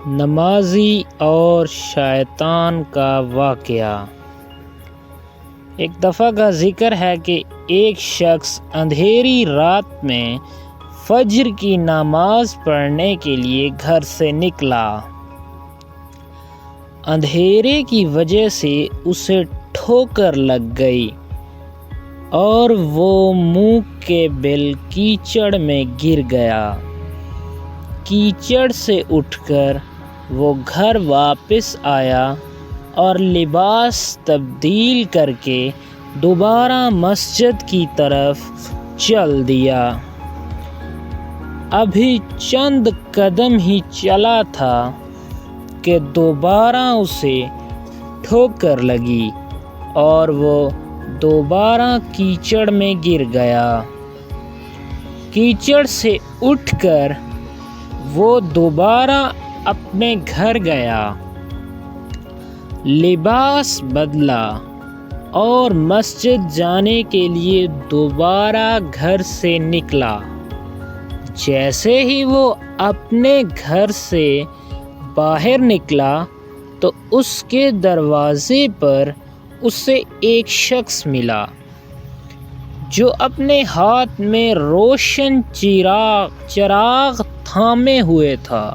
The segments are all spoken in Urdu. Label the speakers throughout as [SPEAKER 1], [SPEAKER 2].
[SPEAKER 1] نمازی اور شیطان کا واقعہ۔ ایک دفعہ کا ذکر ہے کہ ایک شخص اندھیری رات میں فجر کی نماز پڑھنے کے لیے گھر سے نکلا۔ اندھیرے کی وجہ سے اسے ٹھوکر لگ گئی اور وہ منہ کے بل کیچڑ میں گر گیا۔ کیچڑ سے اٹھ کر وہ گھر واپس آیا اور لباس تبدیل کر کے دوبارہ مسجد کی طرف چل دیا۔ ابھی چند قدم ہی چلا تھا کہ دوبارہ اسے ٹھوکر لگی اور وہ دوبارہ کیچڑ میں گر گیا۔ کیچڑ سے اٹھ کر وہ دوبارہ اپنے گھر گیا، لباس بدلا اور مسجد جانے کے لیے دوبارہ گھر سے نکلا۔ جیسے ہی وہ اپنے گھر سے باہر نکلا تو اس کے دروازے پر اسے ایک شخص ملا جو اپنے ہاتھ میں روشن چراغ تھامے ہوئے تھا۔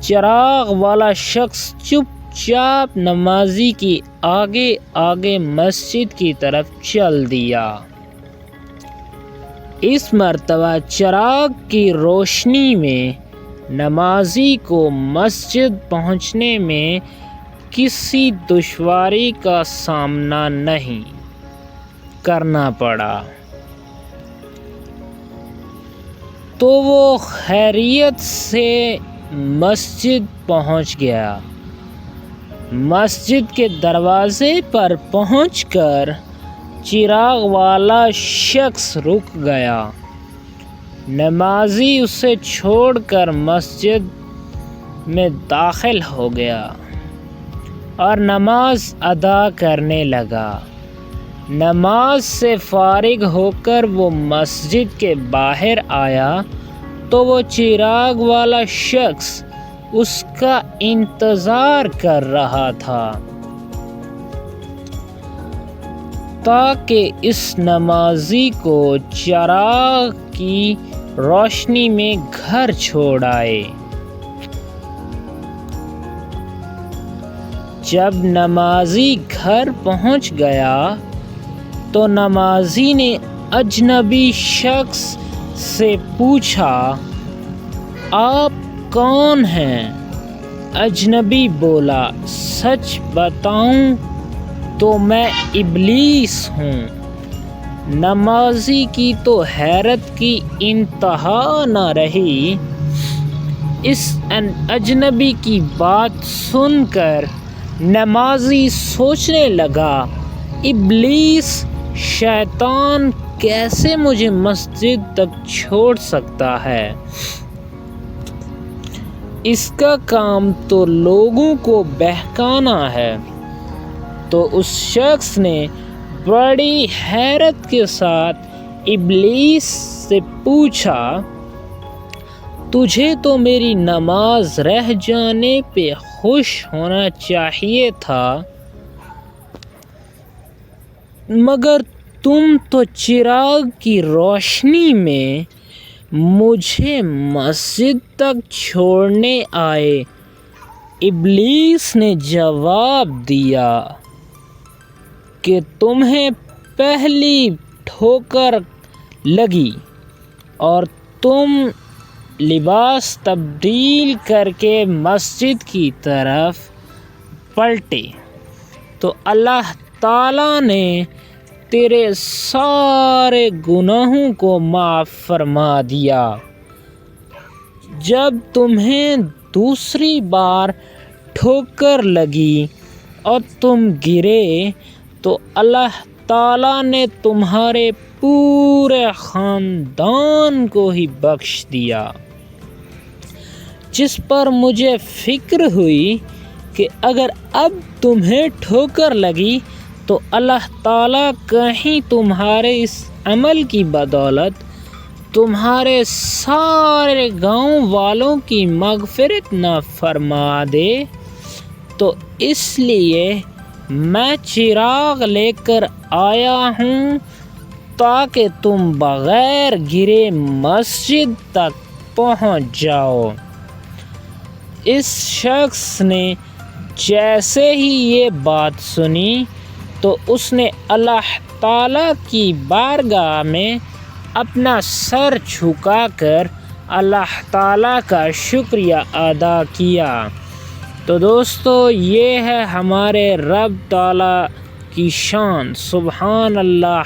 [SPEAKER 1] چراغ والا شخص چپ چاپ نمازی کی آگے آگے مسجد کی طرف چل دیا۔ اس مرتبہ چراغ کی روشنی میں نمازی کو مسجد پہنچنے میں کسی دشواری کا سامنا نہیں کرنا پڑا، تو وہ خیریت سے مسجد پہنچ گیا۔ مسجد کے دروازے پر پہنچ کر چراغ والا شخص رک گیا۔ نمازی اسے چھوڑ کر مسجد میں داخل ہو گیا اور نماز ادا کرنے لگا۔ نماز سے فارغ ہو کر وہ مسجد کے باہر آیا تو وہ چراغ والا شخص اس کا انتظار کر رہا تھا تاکہ اس نمازی کو چراغ کی روشنی میں گھر چھوڑ آئے۔ جب نمازی گھر پہنچ گیا تو نمازی نے اجنبی شخص سے پوچھا، آپ کون ہیں؟ اجنبی بولا، سچ بتاؤں تو میں ابلیس ہوں۔ نمازی کی تو حیرت کی انتہا نہ رہی۔ اس اجنبی کی بات سن کر نمازی سوچنے لگا، ابلیس شیطان کیسے مجھے مسجد تک چھوڑ سکتا ہے؟ اس کا کام تو لوگوں کو بہکانا ہے۔ تو اس شخص نے بڑی حیرت کے ساتھ ابلیس سے پوچھا، تجھے تو میری نماز رہ جانے پہ خوش ہونا چاہیے تھا، مگر تم تو چراغ کی روشنی میں مجھے مسجد تک چھوڑنے آئے۔ ابلیس نے جواب دیا کہ تمہیں پہلی ٹھوکر لگی اور تم لباس تبدیل کر کے مسجد کی طرف پلٹے تو اللہ تعالیٰ نے تیرے سارے گناہوں کو معاف فرما دیا۔ جب تمہیں دوسری بار ٹھوکر لگی اور تم گرے تو اللہ تعالیٰ نے تمہارے پورے خاندان کو ہی بخش دیا، جس پر مجھے فکر ہوئی کہ اگر اب تمہیں ٹھوکر لگی تو اللہ تعالیٰ کہیں تمہارے اس عمل کی بدولت تمہارے سارے گاؤں والوں کی مغفرت نہ فرما دے، تو اس لیے میں چراغ لے کر آیا ہوں تاکہ تم بغیر گرے مسجد تک پہنچ جاؤ۔ اس شخص نے جیسے ہی یہ بات سنی تو اس نے اللہ تعالیٰ کی بارگاہ میں اپنا سر جھکا کر اللہ تعالیٰ کا شکریہ ادا کیا۔ تو دوستو، یہ ہے ہمارے رب تعالیٰ کی شان، سبحان اللہ۔